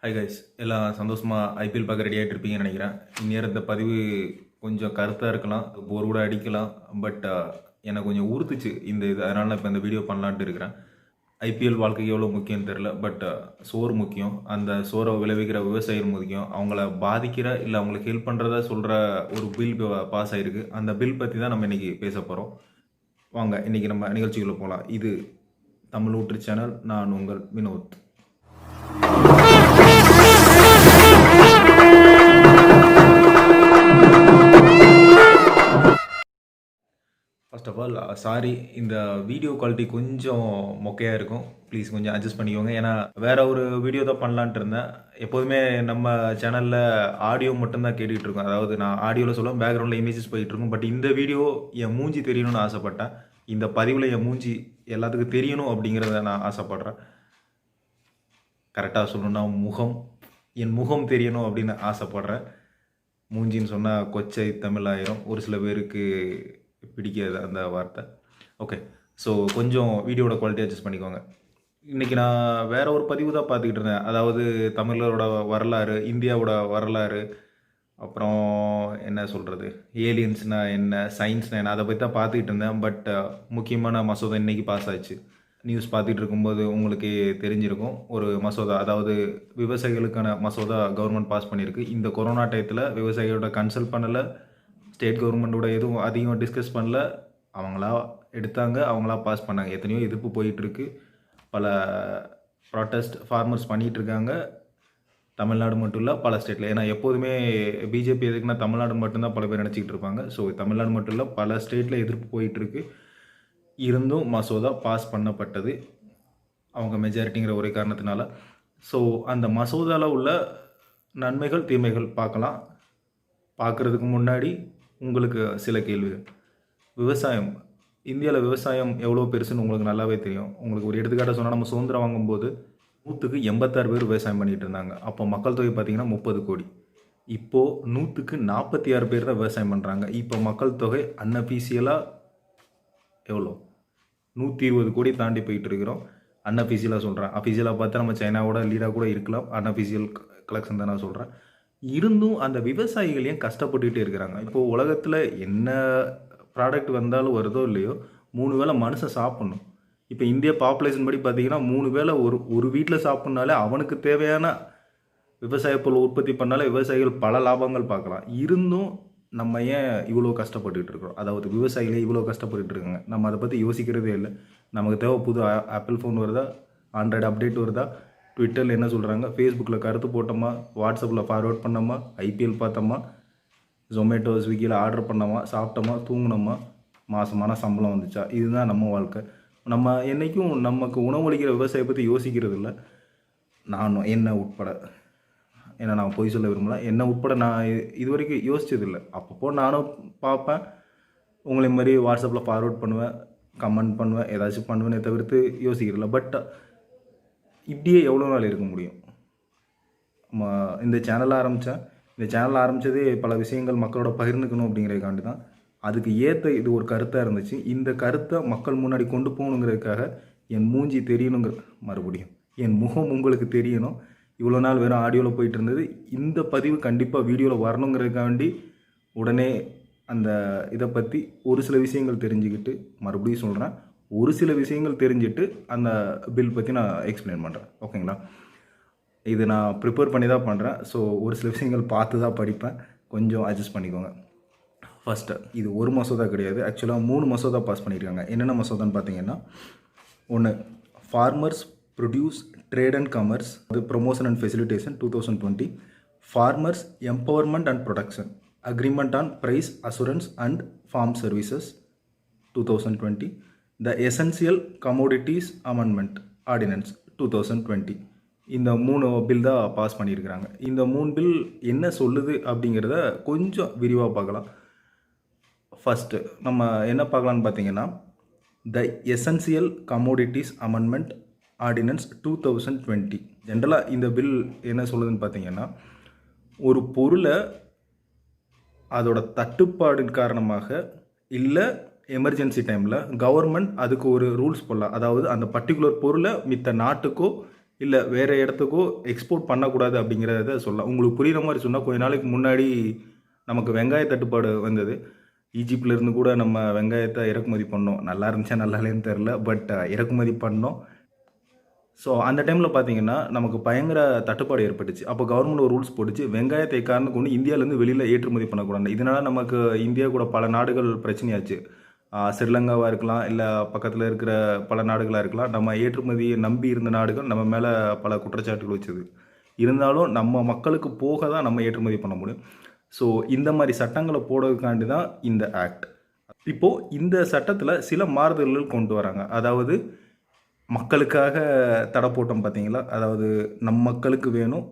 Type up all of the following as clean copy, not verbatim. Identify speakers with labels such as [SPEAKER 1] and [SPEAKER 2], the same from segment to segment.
[SPEAKER 1] Hi guys, எல்லாம் சந்தோஷமாக IPL பார்க்க ரெடி ஆகிட்டு இருப்பீங்கன்னு நினைக்கிறேன். இந்நேரம் இந்த பதிவு கொஞ்சம் கருத்தாக இருக்கலாம், போர் கூட அடிக்கலாம். பட் எனக்கு கொஞ்சம் உறுத்துச்சு இந்த இது. அதனால் நான் இப்போ இந்த வீடியோ பண்ணலான்ட்டு இருக்கிறேன். ஐபிஎல் வாழ்க்கைக்கு எவ்வளோ முக்கியம்னு தெரில, பட் சோறு முக்கியம். அந்த சோறை விளைவிக்கிற விவசாயிகள் முக்கியம். அவங்கள பாதிக்கிற இல்லை அவங்களுக்கு ஹெல்ப் பண்ணுறதா சொல்கிற ஒரு பில் பாஸ் ஆகிருக்கு. அந்த பில் பற்றி தான் நம்ம இன்றைக்கி பேச போகிறோம். வாங்க இன்றைக்கி நம்ம நிகழ்ச்சிக்குள்ளே போகலாம். இது தமிழ் ஊற்று சேனல். நான் உங்கள் Vinod. First of all sorry, இந்த வீடியோ குவாலிட்டி கொஞ்சம் மொக்கையாக இருக்கும். ப்ளீஸ் கொஞ்சம் அட்ஜஸ்ட் பண்ணிக்கோங்க. ஏன்னா வேற ஒரு வீடியோ தான் பண்ணலான்ட்டு இருந்தேன். எப்போதுமே நம்ம சேனலில் ஆடியோ மட்டும்தான் கேட்டுக்கிட்டு இருக்கோம். அதாவது நான் ஆடியோவில் சொல்லுவேன், பேக்ரவுண்டில் இமேஜஸ் போயிட்டுருக்கும். பட் இந்த வீடியோ என் மூஞ்சி தெரியணும்னு ஆசைப்பட்டேன். இந்த பதிவில் என் மூஞ்சி எல்லாத்துக்கும் தெரியணும் அப்படிங்கிறத நான் ஆசைப்பட்றேன். கரெக்டாக சொல்லணும்னா என் முகம் தெரியணும் அப்படின்னு ஆசைப்பட்றேன். மூஞ்சின்னு சொன்னால் கொச்சை தமிழ் ஆயிரும். ஒரு சில பேருக்கு பிடிக்காது அந்த வார்த்தை. ஓகே, ஸோ கொஞ்சம் வீடியோட குவாலிட்டி அட்ஜஸ்ட் பண்ணிக்கோங்க. இன்றைக்கி நான் வேறு ஒரு பதிவு தான் பார்த்துக்கிட்டு இருந்தேன். அதாவது தமிழரோட வரலாறு, இந்தியாவோட வரலாறு, அப்புறம் என்ன சொல்கிறது, ஏலியன்ஸ்னால் என்ன, சயின்ஸ்னால் என்ன, அதை பற்றி தான் பார்த்துக்கிட்டு இருந்தேன். பட் முக்கியமான மசோதா இன்றைக்கி பாஸ் ஆச்சு. நியூஸ் பார்த்துட்டு இருக்கும்போது உங்களுக்கு தெரிஞ்சிருக்கும். ஒரு மசோதா, அதாவது விவசாயிகளுக்கான மசோதா கவர்மெண்ட் பாஸ் பண்ணியிருக்கு. இந்த கொரோனா டயத்தில் விவசாயிகளோட கன்சல்ட் பண்ணலை, ஸ்டேட் கவர்மெண்ட்டோட எதுவும் அதிகம் டிஸ்கஸ் பண்ணல. அவங்களா எடுத்தாங்க, அவங்களா பாஸ் பண்ணாங்க. எத்தனையோ எதிர்ப்பு போயிட்டுருக்கு. பல ப்ராட்டஸ்ட் ஃபார்மர்ஸ் பண்ணிகிட்ருக்காங்க. தமிழ்நாடு மட்டும் இல்லை, பல ஸ்டேட்டில். ஏன்னா எப்போதுமே பிஜேபி எதுக்குன்னா தமிழ்நாடு மட்டும்தான் பல பேர் நினச்சிக்கிட்டு இருப்பாங்க. ஸோ தமிழ்நாடு மட்டும் இல்லை, பல ஸ்டேட்டில் எதிர்ப்பு போயிட்டுருக்கு. இருந்தும் மசோதா பாஸ் பண்ணப்பட்டது, அவங்க மெஜாரிட்டிங்கிற ஒரே காரணத்தினால. ஸோ அந்த மசோதாவில் உள்ள நன்மைகள் தீமைகள் பார்க்கலாம். பார்க்குறதுக்கு முன்னாடி உங்களுக்கு சில கேள்விகள். விவசாயம், இந்தியாவில் விவசாயம் எவ்வளோ பெருசுன்னு உங்களுக்கு நல்லாவே தெரியும். உங்களுக்கு ஒரு எடுத்துக்காட்டாக சொன்னால், நம்ம சுதந்திரம் வாங்கும்போது 100க்கு 86 பேர் விவசாயம் பண்ணிகிட்டு இருந்தாங்க. அப்போ மக்கள் தொகை பார்த்திங்கன்னா 30 கோடி. இப்போது 100க்கு 46 பேர் தான் விவசாயம் பண்ணுறாங்க. இப்போ மக்கள் தொகை அன்அஃபீஷியலாக எவ்வளோ, 120 கோடி தாண்டி போயிட்டு இருக்கிறோம். அன்அஃபீஷியலாக சொல்கிறேன். அஃபீஷியலாக பார்த்தா நம்ம சைனாவோட லீடாக கூட இருக்கலாம். அன்அஃபீஷியல் கலெக்ஷன் தான் நான் சொல்கிறேன். இருந்தும் அந்த விவசாயிகள் ஏன் கஷ்டப்பட்டுக்கிட்டே இருக்கிறாங்க? இப்போது உலகத்தில் என்ன ப்ராடக்ட் வந்தாலும் வருதோ இல்லையோ, 3 வேளை மனுஷன் சாப்பிட்ணும். இப்போ இந்தியா பாப்புலேஷன் படி பார்த்திங்கன்னா 3 வேளை ஒரு வீட்டில் சாப்பிட்னாலே அவனுக்கு தேவையான விவசாய பொருள் உற்பத்தி பண்ணாலே விவசாயிகள் பல லாபங்கள் பார்க்கலாம். இருந்தும் நம்ம ஏன் இவ்வளோ கஷ்டப்பட்டுக்கிட்டு இருக்கிறோம்? அதாவது விவசாயிகளே இவ்வளோ கஷ்டப்பட்டுட்டு இருக்காங்க. நம்ம அதை பற்றி யோசிக்கிறதே இல்லை. நமக்கு தேவை புது ஆப்பிள் ஃபோன் வருதா, ஆண்ட்ராய்டு அப்டேட் வருதா, ட்விட்டரில் என்ன சொல்கிறாங்க, ஃபேஸ்புக்கில் கருத்து போட்டோமா, வாட்ஸ்அப்பில் ஃபார்வேர்ட் பண்ணோமா, ஐபிஎல் பார்த்தோமா, ஜொமேட்டோ ஸ்விக்கியில் ஆர்டர் பண்ணோமா, சாப்பிட்டோமா, தூங்கினோமா, மாதமான சம்பளம் வந்துச்சா. இதுதான் நம்ம வாழ்க்கை. நம்ம என்றைக்கும் நமக்கு உணவளிக்கிற விவசாயியை பற்றி யோசிக்கிறது இல்லை. நானும் என்ன உட்பட, ஏன்னா நான் பொய் சொல்ல விரும்பல, என்ன உட்பட நான் இது வரைக்கும் யோசிச்சதில்லை. அப்பப்போ நானும் பார்ப்பேன், உங்களை மாதிரி வாட்ஸ்அப்பில் ஃபார்வேர்ட் பண்ணுவேன், கமெண்ட் பண்ணுவேன், ஏதாச்சும் பண்ணுவேனே தவிர்த்து யோசிக்கிறதில்ல. பட் இப்படியே எவ்வளோ நாள் இருக்க முடியும்? இந்த சேனல் ஆரம்பித்ததே பல விஷயங்கள் மக்களோட பகிர்ந்துக்கணும் அப்படிங்கிறதுக்காண்டி தான். அதுக்கு ஏற்ற இது ஒரு கருத்தாக இருந்துச்சு. இந்த கருத்தை மக்கள் முன்னாடி கொண்டு போகணுங்கிறதுக்காக என் மூஞ்சி தெரியணுங்கிற, மறுபடியும் என் முகம் உங்களுக்கு தெரியணும். இவ்வளோ நாள் வெறும் ஆடியோவில் போயிட்டு இருந்தது. இந்த பதிவு கண்டிப்பாக வீடியோவில் வரணுங்கிறதுக்காண்டி உடனே அந்த இதை பற்றி ஒரு சில விஷயங்கள் தெரிஞ்சுக்கிட்டு, மறுபடியும் சொல்கிறேன், ஒரு சில விஷயங்கள் தெரிஞ்சுட்டு அந்த பில் பற்றி நான் எக்ஸ்பிளைன் பண்ணுறேன். ஓகேங்களா? இது நான் ப்ரிப்பேர் பண்ணி தான் பண்ணுறேன். ஸோ ஒரு சில விஷயங்கள் பார்த்து தான் படிப்பேன். கொஞ்சம் அட்ஜஸ்ட் பண்ணிக்கோங்க. ஃபஸ்ட்டு, இது ஒரு மசோதா கிடையாது. ஆக்சுவலாக 3 மசோதா பாஸ் பண்ணியிருக்காங்க. என்னென்ன மசோதான்னு பார்த்தீங்கன்னா, ஒன்று farmers produce trade and commerce, அது promotion and facilitation 2020, farmers empowerment and production agreement on price assurance and farm services 2020, the essential commodities amendment ordinance 2020. இந்த 3 பில் தான் பாஸ் பண்ணியிருக்கிறாங்க. இந்த 3 பில் என்ன சொல்லுது அப்படிங்கிறத கொஞ்சம் விரிவாக பார்க்கலாம். ஃபஸ்ட்டு நம்ம என்ன பார்க்கலான்னு பார்த்தீங்கன்னா, த எசென்சியல் கமோடிட்டிஸ் அமெண்ட்மெண்ட் ஆர்டினன்ஸ் 2020. ஜென்ரலாக இந்த பில் என்ன சொல்லுதுன்னு பார்த்தீங்கன்னா, ஒரு பொருளை அதோட தட்டுப்பாடின் காரணமாக இல்லை எமர்ஜென்சி டைமில் கவர்மெண்ட் அதுக்கு ஒரு ரூல்ஸ் போடலாம். அதாவது அந்த பர்டிகுலர் பொருளை மித்த நாட்டுக்கோ இல்லை வேறு இடத்துக்கோ எக்ஸ்போர்ட் பண்ணக்கூடாது அப்படிங்கிறத சொல்லலாம். உங்களுக்கு புரிகிற மாதிரி சொன்னால், கொஞ்ச நாளைக்கு முன்னாடி நமக்கு வெங்காய தட்டுப்பாடு வந்தது. ஈஜிப்ட்லேருந்து கூட நம்ம வெங்காயத்தை இறக்குமதி பண்ணோம். நல்லா இருந்துச்சா நல்லா இல்லைன்னு தெரில, பட் இறக்குமதி பண்ணோம். ஸோ அந்த டைமில் பார்த்தீங்கன்னா நமக்கு பயங்கர தட்டுப்பாடு ஏற்பட்டுச்சு. அப்போ கவர்மெண்ட் ஒரு ரூல்ஸ் போட்டுச்சு, வெங்காயத்தை காரணம் கொண்டு இந்தியாவிலேருந்து வெளியில் ஏற்றுமதி பண்ணக்கூடாது. இதனால் நமக்கு இந்தியா கூட பல நாடுகள் பிரச்சனையாச்சு. ஸ்ரீலங்காவாக இருக்கலாம், இல்லை பக்கத்தில் இருக்கிற பல நாடுகளாக இருக்கலாம். நம்ம ஏற்றுமதியை நம்பி இருந்த நாடுகள் நம்ம மேலே பல குற்றச்சாட்டுகள் வச்சுது. இருந்தாலும் நம்ம மக்களுக்கு போக தான் நம்ம ஏற்றுமதி பண்ண முடியும். ஸோ இந்த மாதிரி சட்டங்களை போடுறதுக்காண்டி தான் இந்த ஆக்ட். இப்போது இந்த சட்டத்தில் சில மாறுதல்கள் கொண்டு வராங்க. அதாவது மக்களுக்காக தடை போட்டோம் பார்த்தீங்களா, அதாவது நம் மக்களுக்கு வேணும்,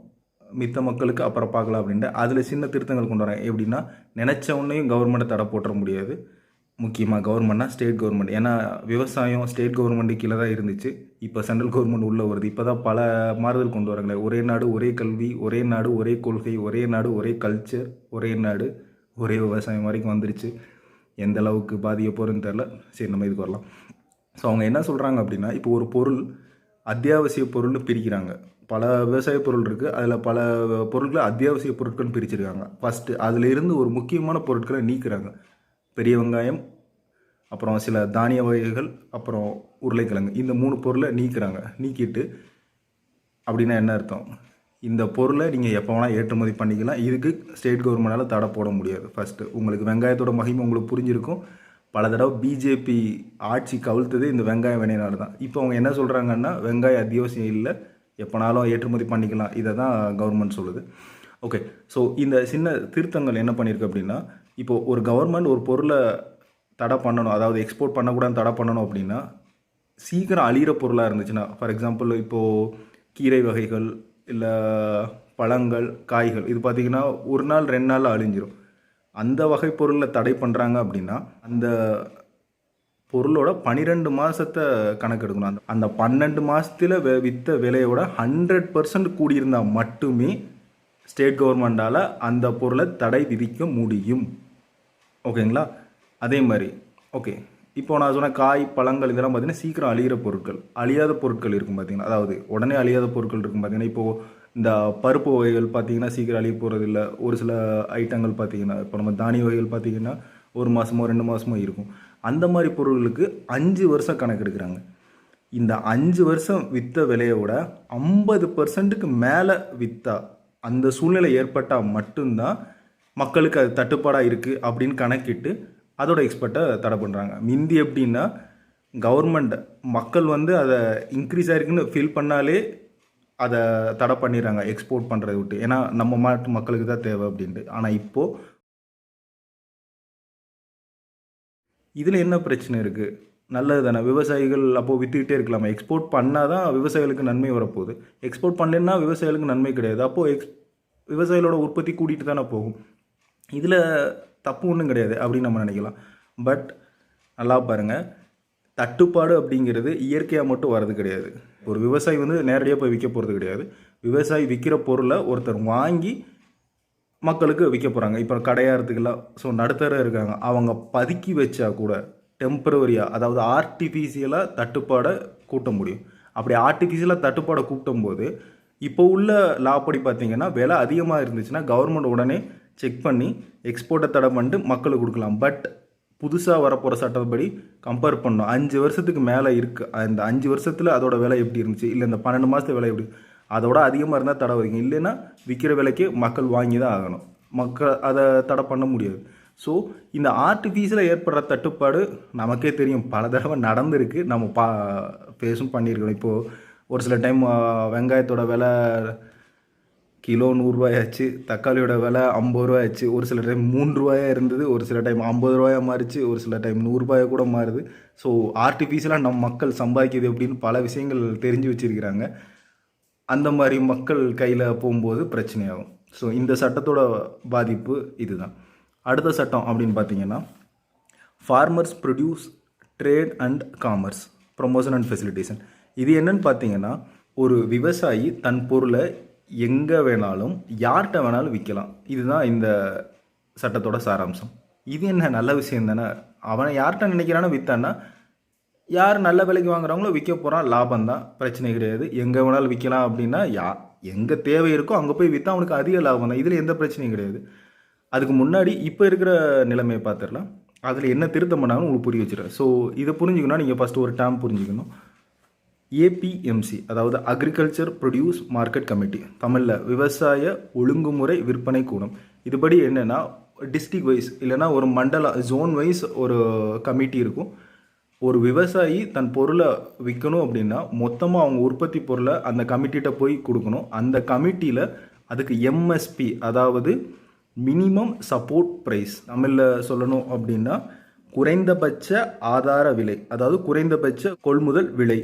[SPEAKER 1] மித்த மக்களுக்கு அப்புறம் பார்க்கலாம் அப்படின்ட்டு அதில் சின்ன திருத்தங்கள் கொண்டு வராங்க. எப்படின்னா, நினச்ச உடனேயும் கவர்மெண்ட்டை தடை போட்டுற முடியாது. முக்கியமாக கவர்மெண்ட்னா ஸ்டேட் கவர்மெண்ட். ஏன்னா விவசாயம் ஸ்டேட் கவர்மெண்ட்டு கீழே தான் இருந்துச்சு. இப்போ சென்ட்ரல் கவர்மெண்ட் உள்ளே வருது. இப்போ தான் பல மாறுதல் கொண்டு வராங்களே. ஒரே நாடு ஒரே கல்வி, ஒரே நாடு ஒரே கொள்கை, ஒரே நாடு ஒரே கல்ச்சர், ஒரே நாடு ஒரே விவசாயம் வரைக்கும் வந்துருச்சு. எந்த அளவுக்கு பாதிக்க போகிறதுன்னு தெரில. சரி, நம்ம இதுக்கு வரலாம். ஸோ அவங்க என்ன சொல்கிறாங்க அப்படின்னா, இப்போ ஒரு பொருள் அத்தியாவசிய பொருள்னு பிரிக்கிறாங்க. பல விவசாய பொருள் இருக்குது, அதில் பல பொருட்களை அத்தியாவசிய பொருட்கள்னு பிரிச்சிருக்காங்க. ஃபஸ்ட்டு அதில் இருந்து ஒரு முக்கியமான பொருட்களை நீக்கிறாங்க. பெரிய வெங்காயம், அப்புறம் சில தானிய வகைகள், அப்புறம் உருளைக்கிழங்கு, இந்த 3 பொருளை நீக்கிறாங்க. நீக்கிட்டு அப்படின்னா என்ன அர்த்தம், இந்த பொருளை நீங்கள் எப்போ வேணால் ஏற்றுமதி பண்ணிக்கலாம், இதுக்கு ஸ்டேட் கவர்மெண்டால் தடை போட முடியாது. ஃபஸ்ட்டு உங்களுக்கு வெங்காயத்தோட மகிமை உங்களுக்கு புரிஞ்சிருக்கும். பல தடவை பிஜேபி ஆட்சி கவிழ்த்தது இந்த வெங்காயம் வினையினால தான். இப்போ அவங்க என்ன சொல்கிறாங்கன்னா, வெங்காயம் அத்தியாவசியம் இல்லை, எப்போனாலும் ஏற்றுமதி பண்ணிக்கலாம், இதை தான் கவர்மெண்ட் சொல்லுது. ஓகே, ஸோ இந்த சின்ன திருத்தங்கள் என்ன பண்ணியிருக்கு அப்படின்னா, இப்போது ஒரு கவர்மெண்ட் ஒரு பொருளை தடை பண்ணணும், அதாவது எக்ஸ்போர்ட் பண்ணக்கூடாதுன்னு தடை பண்ணணும் அப்படின்னா, சீக்கிரம் அழிகிற பொருளாக இருந்துச்சுன்னா, ஃபார் எக்ஸாம்பிள் இப்போது கீரை வகைகள், இல்லை பழங்கள், காய்கள், இது பார்த்திங்கன்னா 1 நாள் 2 நாளில் அழிஞ்சிரும். அந்த வகை பொருளை தடை பண்ணுறாங்க அப்படின்னா, அந்த பொருளோட 12 மாதத்தை கணக்கெடுக்கணும். அந்த 12 மாதத்தில் விற்ற விலையோட 100% கூடியிருந்தால் மட்டுமே ஸ்டேட் கவர்மெண்டால் அந்த பொருளை தடை விதிக்க முடியும். ஓகேங்களா? அதே மாதிரி ஓகே, இப்போ நான் சொன்ன காய், பழங்கள் இதெல்லாம் பார்த்திங்கன்னா சீக்கிரம் அழிகிற பொருட்கள். அழியாத பொருட்கள் இருக்கும் பார்த்திங்கன்னா, அதாவது உடனே அழியாத பொருட்கள் இருக்கும் பார்த்திங்கன்னா, இப்போது இந்த பருப்பு வகைகள் பார்த்திங்கன்னா சீக்கிரம் அழிய போகிறது இல்லை. ஒரு சில ஐட்டங்கள் பார்த்திங்கன்னா, இப்போ நம்ம தானிய வகைகள் பார்த்திங்கன்னா 1 மாதமோ 2 மாதமோ இருக்கும். அந்த மாதிரி பொருட்களுக்கு 5 வருஷம் கணக்கெடுக்கிறாங்க. இந்த 5 வருஷம் விற்ற விலையோட 50%க்கு மேலே விற்றா, அந்த சூழ்நிலை ஏற்பட்டால் மட்டும்தான் மக்களுக்கு அது தட்டுப்பாடாக இருக்குது அப்படின்னு கணக்கிட்டு அதோட எக்ஸ்பர்ட்டை தடை பண்ணுறாங்க. மிந்தி எப்படின்னா, கவர்மெண்ட் மக்கள் அதை இன்க்ரீஸ் ஆகிருக்குன்னு ஃபீல் பண்ணாலே அதை தடை பண்ணிடுறாங்க எக்ஸ்போர்ட் பண்ணுறதை விட்டு. ஏன்னா நம்ம நாட்டு மக்களுக்கு தான் தேவை அப்படின்ட்டு. ஆனால் இப்போது இதில் என்ன பிரச்சனை இருக்குது? நல்லது தானே, விவசாயிகள் அப்போது விற்றுக்கிட்டே இருக்கலாமா? எக்ஸ்போர்ட் பண்ணால் தான் விவசாயிகளுக்கு நன்மை வரப்போகுது. எக்ஸ்போர்ட் பண்ணலன்னா விவசாயிகளுக்கு நன்மை கிடையாது. அப்போது விவசாயிகளோட உற்பத்தி கூட்டிகிட்டு தானே போகும். இதில் தப்பு ஒன்றும் கிடையாது அப்படின்னு நம்ம நினைக்கலாம். பட் நல்லா பாருங்கள், தட்டுப்பாடு அப்படிங்கிறது இயற்கையாக மட்டும் வர்றது கிடையாது. ஒரு விவசாயி நேரடியாக போய் விற்க போகிறது கிடையாது. விவசாயி விற்கிற பொருளை ஒருத்தர் வாங்கி மக்களுக்கு விற்க போகிறாங்க. இப்போ கடையாரத்துக்கெல்லாம் ஸோ நடுத்தர இருக்காங்க, அவங்க பதுக்கி வச்சா கூட டெம்பரவரியாக, அதாவது ஆர்டிஃபிஷியலாக தட்டுப்பாடை கூட்ட முடியும். அப்படி ஆர்டிஃபிஷியலாக தட்டுப்பாடை கூட்டும்போது இப்போ உள்ள லாப்படி பார்த்திங்கன்னா விலை அதிகமாக இருந்துச்சுன்னா கவர்மெண்ட் உடனே செக் பண்ணி எக்ஸ்போர்ட்டை தடை பண்ணிட்டு மக்களுக்கு கொடுக்கலாம். பட் புதுசாக வரப்போகிற சட்டப்படி கம்பேர் பண்ணோம், 5 வருஷத்துக்கு மேலே இருக்குது, அந்த 5 வருஷத்தில் அதோட விலை எப்படி இருந்துச்சு, இல்லை இந்த 12 மாதத்து விலை எப்படி, அதோட அதிகமாக இருந்தால் தடை வைங்க. இல்லைன்னா விற்கிற விலைக்கு மக்கள் வாங்கி தான் ஆகணும். மக்கள் அதை தடை பண்ண முடியாது. ஸோ இந்த ஆர்டிஃபிஷியலாக ஏற்படுற தட்டுப்பாடு நமக்கே தெரியும், பல தடவை நடந்திருக்கு, நம்ம ஃபேஸும் பண்ணியிருக்கோம். இப்போது ஒரு சில டைம் வெங்காயத்தோட விலை கிலோ 100 ரூபாயாச்சு, தக்காளியோட விலை 50 ரூபாயாச்சு, ஒரு சில டைம் 3 ரூபாயாக இருந்தது, ஒரு சில டைம் 50 ரூபாயாக மாறிச்சு, ஒரு சில டைம் 100 ரூபாயாக கூட மாறுது. ஸோ ஆர்டிஃபிஷியலாக நம்ம மக்கள் சம்பாதிக்கிறது அப்படின்னு பல விஷயங்கள் தெரிஞ்சு வச்சுருக்கிறாங்க. அந்த மாதிரி மக்கள் கையில் போகும்போது பிரச்சனையாகும். ஸோ இந்த சட்டத்தோட பாதிப்பு இதுதான். அடுத்த சட்டம் அப்படின்னு பார்த்தீங்கன்னா, farmers produce trade and commerce promotion and facilitation. இது என்னன்னு பார்த்தீங்கன்னா, ஒரு விவசாயி தன் பொருளை எங்கே வேணாலும் யார்கிட்ட வேணாலும் விற்கலாம். இதுதான் இந்த சட்டத்தோட சாராம்சம். இது என்ன நல்ல விஷயம் தானே. அவனை யார்கிட்ட நினைக்கிறானோ விற்றான்னா யார் நல்ல விலைக்கு வாங்குறாங்களோ விற்க போகிறான், லாபம் தான், பிரச்சனை கிடையாது. எங்கே வேணாலும் விற்கலாம் அப்படின்னா எங்கே தேவை இருக்கோ அங்கே போய் விற்றா அவனுக்கு அதிக லாபம் தான். இதில் எந்த பிரச்சனையும் கிடையாது. அதுக்கு முன்னாடி இப்போ இருக்கிற நிலைமையை பார்த்துடலாம். அதில் என்ன திருத்தம் பண்ணாங்கன்னு உங்களுக்கு புரிய வச்சுருவேன். ஸோ இதை புரிஞ்சுக்கணும்னா நீங்கள் ஃபஸ்ட்டு ஒரு டேர்ம் புரிஞ்சுக்கணும். ஏபிஎம்சி, அதாவது அக்ரிகல்ச்சர் ப்ரொடியூஸ் மார்க்கெட் கமிட்டி, தமிழில் விவசாய ஒழுங்குமுறை விற்பனை கூடம். இதுபடி என்னென்னா டிஸ்ட்ரிக்ட் வைஸ் இல்லைனா ஒரு மண்டல ஜோன் வைஸ் ஒரு கமிட்டி இருக்கும். ஒரு விவசாயி தன் பொருளை விற்கணும் அப்படின்னா மொத்தமாக அவங்க உற்பத்தி பொருளை அந்த கமிட்டிகிட்ட போய் கொடுக்கணும். அந்த கமிட்டியில் அதுக்கு எம்எஸ்பி, அதாவது மினிமம் சப்போர்ட் ப்ரைஸ், தமிழில் சொல்லணும் அப்படின்னா குறைந்தபட்ச ஆதார விலை, அதாவது குறைந்தபட்ச கொள்முதல் விலை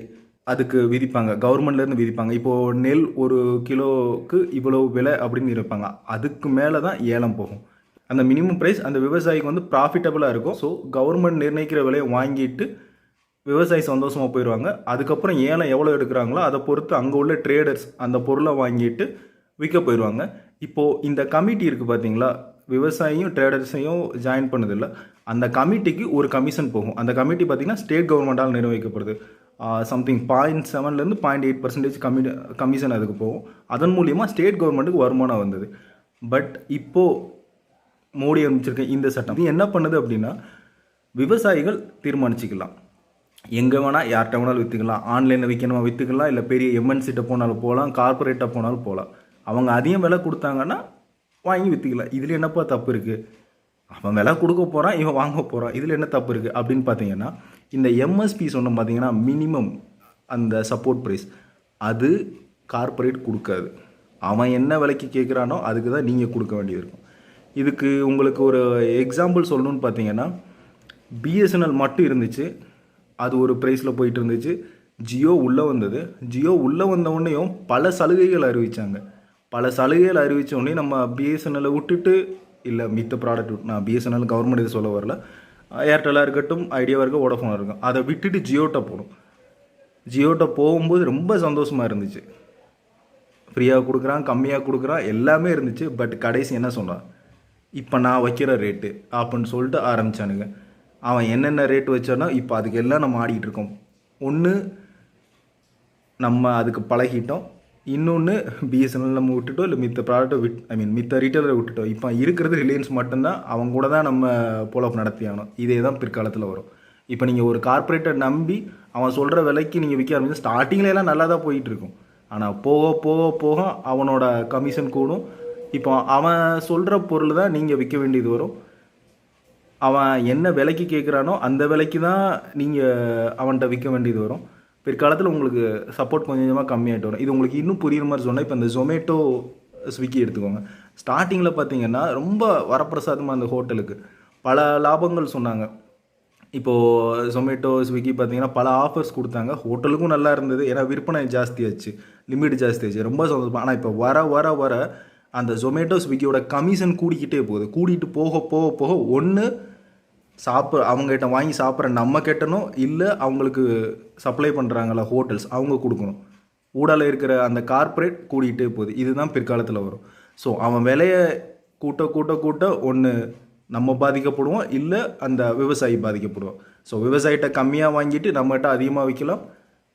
[SPEAKER 1] அதுக்கு விதிப்பாங்க. கவர்மெண்ட்லேருந்து விதிப்பாங்க. இப்போது நெல் ஒரு கிலோவுக்கு இவ்வளோ விலை அப்படின்னு இருப்பாங்க. அதுக்கு மேலே தான் ஏலம் போகும். அந்த மினிமம் ப்ரைஸ் அந்த விவசாயிக்கு வந்து ப்ராஃபிட்டபுளாக இருக்கும். ஸோ கவர்மெண்ட் நிர்ணயிக்கிற விலையை வாங்கிட்டு விவசாயி சந்தோஷமாக போயிடுவாங்க. அதுக்கப்புறம் ஏலம் எவ்வளோ எடுக்கிறாங்களோ அதை பொறுத்து அங்கே உள்ள ட்ரேடர்ஸ் அந்த பொருளை வாங்கிட்டு விற்க போயிடுவாங்க. இப்போது இந்த கமிட்டி இருக்குது பார்த்தீங்களா, விவசாயியும் ட்ரேடர்ஸையும் ஜாயின் பண்ணதில்லை. அந்த கமிட்டிக்கு ஒரு கமிஷன் போகும். அந்த கமிட்டி பார்த்திங்கன்னா ஸ்டேட் கவர்மெண்ட்டால் நிர்வகிக்கப்படுது. சம்திங் 0.7லேருந்து 0.8% கமிஷன் அதுக்கு போகும். அதன் மூலியமாக ஸ்டேட் கவர்மெண்ட்டுக்கு வருமானம் வந்தது. பட் இப்போது மோடி அறிவிச்சிருக்க இந்த சட்டம் இது என்ன பண்ணுது அப்படின்னா, விவசாயிகள் தீர்மானிச்சிக்கலாம், எங்கே வேணால் யார்கிட்ட வேணாலும் விற்றுக்கலாம். ஆன்லைனில் விற்கணுமா விற்றுக்கலாம், இல்லை பெரிய எம்என்சிட்ட போனாலும் போகலாம், கார்பரேட்டாக போனாலும் போகலாம். அவங்க அதிகம் விலை கொடுத்தாங்கன்னா வாங்கி விற்றுக்கலாம். இதில் என்னப்பா தப்பு இருக்குது? அவன் விலை கொடுக்க போகிறான், இவன் வாங்க போகிறான், இதில் என்ன தப்பு இருக்குது அப்படின்னு பார்த்தீங்கன்னா, இந்த எம்எஸ்பி சொன்ன பார்த்தீங்கன்னா மினிமம் அந்த சப்போர்ட் ப்ரைஸ் அது கார்பரேட் கொடுக்காது. அவன் என்ன விலைக்கு கேட்குறானோ அதுக்கு தான் நீங்கள் கொடுக்க வேண்டியது இருக்கும். இதுக்கு உங்களுக்கு ஒரு எக்ஸாம்பிள் சொல்லணும்னு பார்த்தீங்கன்னா, பிஎஸ்என்எல் மட்டும் இருந்துச்சு, அது ஒரு ப்ரைஸில் போயிட்டு இருந்துச்சு. ஜியோ உள்ளே வந்தது. ஜியோ உள்ளே வந்தவுடனேயும் பல சலுகைகள் அறிவித்தாங்க. பல சலுகைகள் அறிவித்த உடனே நம்ம பிஎஸ்என்எல்லை விட்டுட்டு, இல்லை மித்த ப்ராடக்ட் விட்டு, நான் பிஎஸ்என்எல் கவர்மெண்ட் இது சொல்ல வரல, ஏர்டெல்லாக இருக்கட்டும், ஐடியாவாக இருக்கும், வோடஃபோனாக இருக்கும், அதை விட்டுட்டு ஜியோட்ட போகணும். ஜியோட்ட போகும்போது ரொம்ப சந்தோஷமாக இருந்துச்சு. ஃப்ரீயாக கொடுக்குறான், கம்மியாக கொடுக்குறான், எல்லாமே இருந்துச்சு. பட் கடைசி என்ன சொன்னான், இப்போ நான் வைக்கிற ரேட்டு அப்படின்னு சொல்லிட்டு ஆரம்பித்தானுங்க. அவன் என்னென்ன ரேட்டு வச்சானோ இப்போ அதுக்கு எல்லாம் நம்ம ஆடிக்கிட்டு இருக்கோம். ஒன்று நம்ம அதுக்கு பழகிட்டோம், இன்னொன்று பிஎஸ்என்எல் நம்ம விட்டுட்டோம், இல்லை மித்த ப்ராடக்ட்டை மித்த ரீட்டைலரை விட்டுட்டோம். இப்போ இருக்கிறது ரிலையன்ஸ் மட்டும்தான். அவங்க கூட தான் நம்ம போலப் நடத்தி ஆகணும். இதே தான் பிற்காலத்தில் வரும். இப்போ நீங்கள் ஒரு கார்பரேட்டை நம்பி அவன் சொல்கிற விலைக்கு நீங்கள் விற்க ஆரம்பிச்சு ஸ்டார்டிங்கில் எல்லாம் நல்லா தான் போயிட்டுருக்கும். ஆனால் போக போக போக அவனோட கமிஷன் கூடும். இப்போ அவன் சொல்கிற பொருள் தான் நீங்கள் விற்க வேண்டியது வரும். அவன் என்ன விலைக்கு கேட்குறானோ அந்த விலைக்கு தான் நீங்கள் அவன்கிட்ட விற்க வேண்டியது வரும். பிற்காலத்தில் உங்களுக்கு சப்போர்ட் கொஞ்சம் கொஞ்சமாக கம்மியாகிட்டு வரும். இது உங்களுக்கு இன்னும் புரியுற மாதிரி சொன்னால், இப்போ இந்த ஜொமேட்டோ ஸ்விக்கி எடுத்துக்கோங்க. ஸ்டார்டிங்கில் பார்த்தீங்கன்னா ரொம்ப வரப்பிரசாதமாக அந்த ஹோட்டலுக்கு பல லாபங்கள் சொன்னாங்க. இப்போது ஜொமேட்டோ ஸ்விக்கி பார்த்தீங்கன்னா பல ஆஃபர்ஸ் கொடுத்தாங்க. ஹோட்டலுக்கும் நல்லா இருந்தது, ஏன்னா விற்பனை ஜாஸ்தியாச்சு, லிமிட் ஜாஸ்தியாச்சு, ரொம்ப சந்தோஷமாக. ஆனால் இப்போ வர வர வர அந்த ஜொமேட்டோ ஸ்விக்கியோட கமிஷன் கூடிக்கிட்டே போகுது. கூடிட்டு போக போக போக ஒன்று அவங்ககிட்ட வாங்கி சாப்பிட்ற நம்ம கெட்டணும், இல்லை அவங்களுக்கு சப்ளை பண்ணுறாங்களா ஹோட்டல்ஸ் அவங்க கொடுக்கணும். ஊடால இருக்கிற அந்த கார்ப்பரேட் கூடிகிட்டே போகுது. இதுதான் பிற்காலத்தில் வரும். ஸோ அவன் விலையை கூட்ட கூட்ட கூட்ட ஒன்று நம்ம பாதிக்கப்படுவோம், இல்லை அந்த விவசாயி பாதிக்கப்படுவோம். ஸோ விவசாயிகிட்ட கம்மியாக வாங்கிட்டு நம்மகிட்ட அதிகமாக விற்கலாம்.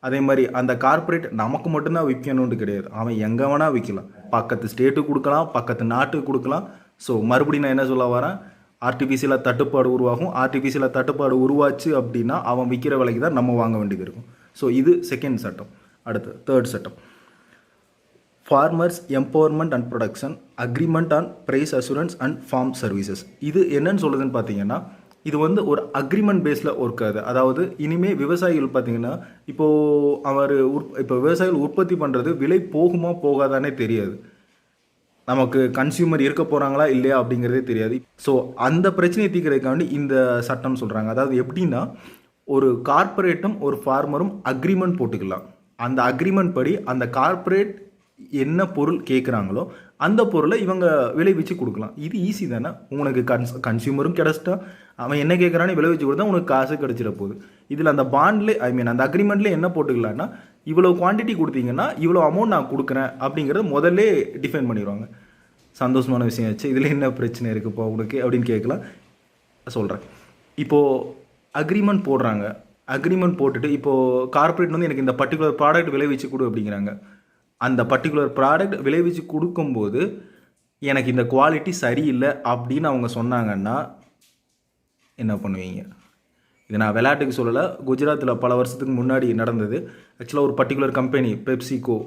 [SPEAKER 1] அதே மாதிரி அந்த கார்ப்பரேட் நமக்கு மட்டும்தான் விற்கணும்னு கிடையாது, அவன் எங்கே வேணால் விற்கலாம். பக்கத்து ஸ்டேட்டுக்கு கொடுக்கலாம், பக்கத்து நாட்டுக்கு கொடுக்கலாம். ஸோ மறுபடியும் நான் என்ன சொல்ல வரேன், ஆர்டிஃபிஷியலாக தட்டுப்பாடு உருவாகும். ஆர்டிஃபிஷியலாக தட்டுப்பாடு உருவாச்சு அப்படின்னா அவன் விற்கிற விலைக்கு தான் நம்ம வாங்க வேண்டியது இருக்கும். ஸோ இது செகண்ட் சட்டம். அடுத்து தேர்ட் சட்டம், farmers empowerment and production agreement on price assurance and farm services. இது என்னன்னு சொல்லுதுன்னு பார்த்தீங்கன்னா, இது வந்து ஒரு அக்ரிமெண்ட் பேஸில் ஒர்க் ஆகுது. அதாவது இனிமேல் விவசாயிகள் பார்த்தீங்கன்னா, இப்போது இப்போ விவசாயிகள் உற்பத்தி பண்ணுறது விலை போகுமா போகாதானே தெரியாது. நமக்கு கன்சியூமர் இருக்க போகிறாங்களா இல்லையா அப்படிங்கிறதே தெரியாது. ஸோ அந்த பிரச்சனையை தீர்க்கிறதுக்காண்டி இந்த சட்டம் சொல்கிறாங்க. அதாவது எப்படின்னா, ஒரு கார்ப்பரேட்டும் ஒரு ஃபார்மரும் அக்ரிமெண்ட் போட்டுக்கலாம். அந்த அக்ரிமெண்ட் படி அந்த கார்ப்பரேட் என்ன பொருள் கேட்குறாங்களோ அந்த பொருளை இவங்க விளைவிச்சு கொடுக்கலாம். இது ஈஸி தானே. உனக்கு கன்சியூமரும் கிடச்சிட்டா, அவன் என்ன கேட்குறான்னு விளைவிச்சு கொடுத்தா உனக்கு காசு கிடச்சிட போகுது. இதில் அந்த பாண்ட்லேயே அந்த அக்ரிமெண்ட்லேயே என்ன போட்டுக்கலான்னா, இவ்வளோ குவான்டிட்டி கொடுத்தீங்கன்னா இவ்வளோ அமௌண்ட் நான் கொடுக்குறேன் அப்படிங்கிறத முதல்ல டிஃபைன் பண்ணிடுவாங்க. சந்தோஷமான விஷயம் ஆச்சு. இதில் என்ன பிரச்சனை இருக்குப்பா உனக்கு அப்படின்னு கேட்கலாம். சொல்கிறேன். இப்போது அக்ரிமெண்ட் போடுறாங்க. அக்ரிமெண்ட் போட்டுட்டு இப்போது கார்ப்பரேட் வந்து எனக்கு இந்த பர்டிகுலர் ப்ராடக்ட் விளைவிச்சு கொடு அப்படிங்கிறாங்க. அந்த பர்டிகுலர் ப்ராடக்ட் விளைவிச்சு கொடுக்கும்போது எனக்கு இந்த குவாலிட்டி சரியில்லை அப்படின்னு அவங்க சொன்னாங்கன்னா என்ன பண்ணுவீங்க? இது நான் விளையாட்டுக்கு சொல்லலை, குஜராத்தில் பல வருஷத்துக்கு முன்னாடி நடந்தது. ஆக்சுவலாக ஒரு பர்டிகுலர் கம்பெனி, பெப்சிகோ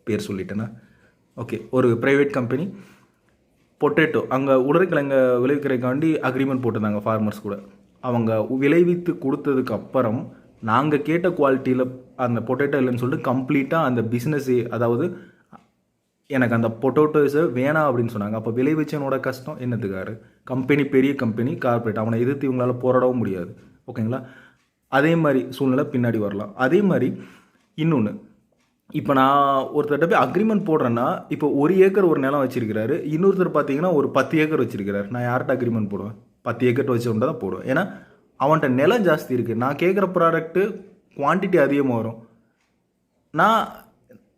[SPEAKER 1] பேர் சொல்லிட்டேன்னா, ஓகே, ஒரு ப்ரைவேட் கம்பெனி பொட்டேட்டோ அங்கே உருளைக்கிழங்க விளைவிக்கிறதுக்காண்டி அக்ரிமெண்ட் போட்டிருந்தாங்க ஃபார்மர்ஸ் கூட. அவங்க விளைவித்து கொடுத்ததுக்கு அப்புறம் நாங்கள் கேட்ட குவாலிட்டியில் அந்த பொட்டேட்டோ இல்லைன்னு சொல்லிட்டு கம்ப்ளீட்டாக அந்த பிஸ்னஸே, அதாவது எனக்கு அந்த பொட்டேட்டோஸை வேணாம் அப்படின்னு சொன்னாங்க. அப்போ விளைவிச்சனோட கஷ்டம் என்னத்துக்காரு? கம்பெனி பெரிய கம்பெனி, கார்ப்பரேட், அவனை எதிர்த்து இவங்களால் போராடவும் முடியாது. ஓகேங்களா? அதே மாதிரி சூழ்நிலை பின்னாடி வரலாம். அதே மாதிரி இன்னொன்று, இப்போ நான் ஒருத்தர்கிட்ட போய் அக்ரிமெண்ட் போடுறேன்னா, இப்போ 1 ஏக்கர் ஒரு நிலம் வச்சிருக்கிறாரு, இன்னொருத்தர் பார்த்தீங்கன்னா ஒரு 10 ஏக்கர் வச்சிருக்கிறார். நான் யார்கிட்ட அக்ரிமெண்ட் போடுவேன்? 10 ஏக்கர் வச்சுருந்தா தான் போடுவேன். ஏன்னா அவன்கிட்ட நிலம் ஜாஸ்தி இருக்குது. நான் கேட்குற ப்ராடக்ட்டு குவான்டிட்டி அதிகமாக வரும். நான்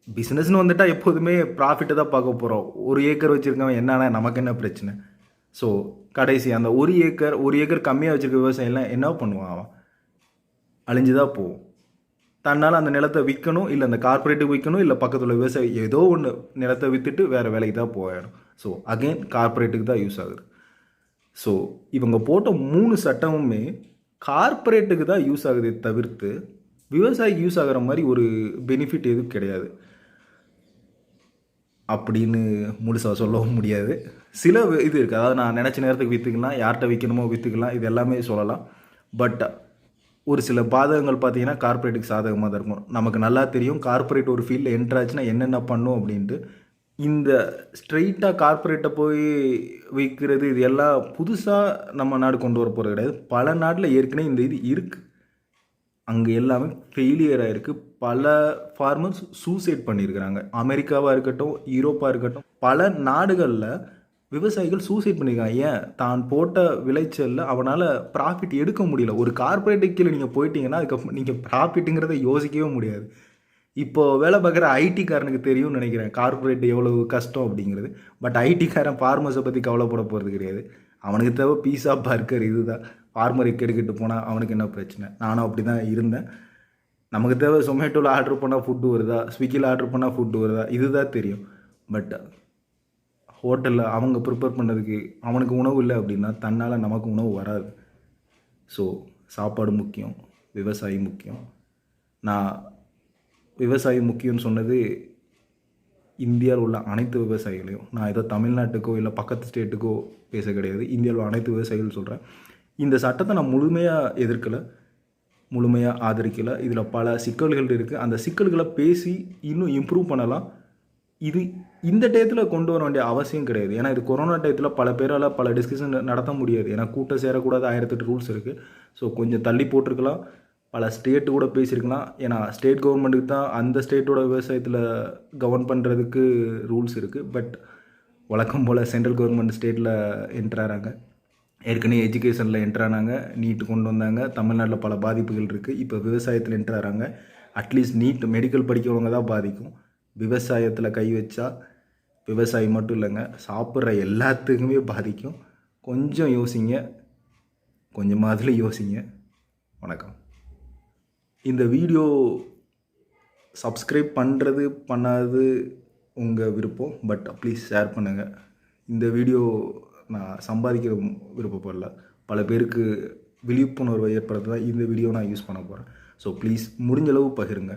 [SPEAKER 1] பிஸ்னஸ்னு வந்துட்டால் எப்போதுமே ப்ராஃபிட்டை தான் பார்க்க போகிறோம். 1 ஏக்கர் வச்சுருக்கவன் என்னன்னா நமக்கு என்ன பிரச்சனை? ஸோ கடைசி அந்த 1 ஏக்கர் கம்மியாக வச்சுருக்க விவசாயம்லாம் என்ன பண்ணுவான்? அவன் அழிஞ்சு தான் போகும். தன்னால் அந்த நிலத்தை விற்கணும், இல்லை அந்த கார்ப்பரேட்டுக்கு விற்கணும், இல்லை பக்கத்தில் உள்ள விவசாயி ஏதோ ஒன்று நிலத்தை விற்றுட்டு வேறு வேலைக்கு தான் போயிடும். ஸோ அகெயின் கார்ப்பரேட்டுக்கு தான் யூஸ் ஆகுது. ஸோ இவங்க போட்ட 3 சட்டமுமே கார்ப்பரேட்டுக்கு தான் யூஸ் ஆகுதே தவிர்த்து விவசாயிக்கு யூஸ் ஆகிற மாதிரி ஒரு பெனிஃபிட் எதுவும் கிடையாது அப்படின்னு முழுசாக சொல்லவும் முடியாது. சில இது இருக்குது, அதாவது நான் நினச்ச நேரத்துக்கு விற்றுக்கலாம், யார்கிட்ட விற்கணுமோ விற்றுக்கலாம், இது எல்லாமே சொல்லலாம். பட் ஒரு சில பாதகங்கள் பார்த்தீங்கன்னா கார்ப்பரேட்டுக்கு சாதகமாக தான் இருக்கும். நமக்கு நல்லா தெரியும் கார்ப்பரேட் ஒரு ஃபீல்டில் என்ட்ராச்சுன்னா என்னென்ன பண்ணும் அப்படின்ட்டு. இந்த ஸ்ட்ரெயிட்டாக கார்ப்பரேட்டை போய் விற்கிறது இது எல்லாம் புதுசாக நம்ம நாடு கொண்டு வர போகிறது கிடையாது. பல நாட்டில் ஏற்கனவே இந்த இது இருக்குது. அங்கே எல்லாமே ஃபெயிலியராக இருக்குது. பல ஃபார்மர்ஸ் சூசைட் பண்ணியிருக்கிறாங்க. அமெரிக்காவாக இருக்கட்டும், யூரோப்பாக இருக்கட்டும், பல நாடுகளில் விவசாயிகள் சூசைட் பண்ணியிருக்காங்க. ஏன்? தான் போட்ட விளைச்சலில் அவனால் ப்ராஃபிட் எடுக்க முடியல. ஒரு கார்ப்பரேட்டுக்கு கீழே நீங்கள் போயிட்டீங்கன்னா அதுக்கப்புறம் நீங்கள் ப்ராஃபிட்டுங்கிறத யோசிக்கவே முடியாது. இப்போது வேலை பார்க்குற ஐடிக்காரனுக்கு தெரியும்னு நினைக்கிறேன் கார்ப்பரேட் எவ்வளோ கஷ்டம் அப்படிங்கிறது. பட் ஐடிக்காரன் ஃபார்மர்ஸை பற்றி கவலைப்பட போகிறது கிடையாது. அவனுக்கு தேவை பீஸா, பர்கர், இதுதான். ஃபார்மரை கெடுக்கிட்டு போனால் அவனுக்கு என்ன பிரச்சனை? நானும் அப்படி தான் இருந்தேன். நமக்கு தேவை சொமேட்டோவில் ஆர்டர் பண்ணால் ஃபுட்டு வருதா, ஸ்விக்கியில் ஆர்டர் பண்ணால் ஃபுட்டு வருதா, இதுதான் தெரியும். பட் ஹோட்டலில் அவங்க ப்ரிப்பேர் பண்ணதுக்கு அவனுக்கு உணவு இல்லை அப்படின்னா தன்னால் நமக்கு உணவு வராது. ஸோ சாப்பாடு முக்கியம், விவசாயி முக்கியம். நான் விவசாயி முக்கியம்னு சொன்னது இந்தியாவில் உள்ள அனைத்து விவசாயிகளையும், நான் ஏதோ தமிழ்நாட்டுக்கோ இல்லை பக்கத்து ஸ்டேட்டுக்கோ பேச கிடையாது, இந்தியாவில் அனைத்து விவசாயிகள் சொல்கிறேன். இந்த சட்டத்தை நான் முழுமையாக எதிர்க்கலை, முழுமையாக ஆதரிக்கலை. இதில் பல சிக்கல்கள் இருக்குது. அந்த சிக்கல்களை பேசி இன்னும் இம்ப்ரூவ் பண்ணலாம். இது இந்த டயத்தில் கொண்டு வர வேண்டிய அவசியம் கிடையாது. ஏன்னா இது கொரோனா டயத்தில் பல பேரால் பல டிஸ்கஷன் நடத்த முடியாது. ஏன்னா கூட்டம் சேரக்கூடாது, 1008 ரூல்ஸ் இருக்குது. ஸோ கொஞ்சம் தள்ளி போட்டிருக்கலாம், பல ஸ்டேட்டு கூட பேசியிருக்கலாம். ஏன்னா ஸ்டேட் கவர்மெண்ட்டுக்கு தான் அந்த ஸ்டேட்டோட விவசாயத்தில் கவர்ன் பண்ணுறதுக்கு ரூல்ஸ் இருக்குது. பட் வழக்கம் போல் சென்ட்ரல் கவர்மெண்ட் ஸ்டேட்டில் என்ட்ராகிறாங்க. ஏற்கனவே எஜுகேஷனில் என்ட்ரானாங்க, நீட்டு கொண்டு வந்தாங்க. தமிழ்நாட்டில் பல பாதிப்புகள் இருக்குது. இப்போ விவசாயத்தில் என்ட்ராகிறாங்க. அட்லீஸ்ட் நீட் மெடிக்கல் படிக்கிறவங்க தான் பாதிக்கும். விவசாயத்தில் கை வச்சா விவசாயி மட்டும் இல்லைங்க, சாப்பிட்ற எல்லாத்துக்குமே பாதிக்கும். கொஞ்சம் யோசிங்க, கொஞ்சமாதிரி யோசிங்க. வணக்கம். இந்த வீடியோ சப்ஸ்கிரைப் பண்ணுறது பண்ணாதது உங்கள் விருப்பம். பட் ப்ளீஸ் ஷேர் பண்ணுங்கள். இந்த வீடியோ நான் சம்பாதிக்கிற விருப்பப்படல, பல பேருக்கு விழிப்புணர்வை ஏற்படுத்த தான் இந்த வீடியோ நான் யூஸ் பண்ண போகிறேன். ஸோ ப்ளீஸ் முடிஞ்சளவு பகிருங்க.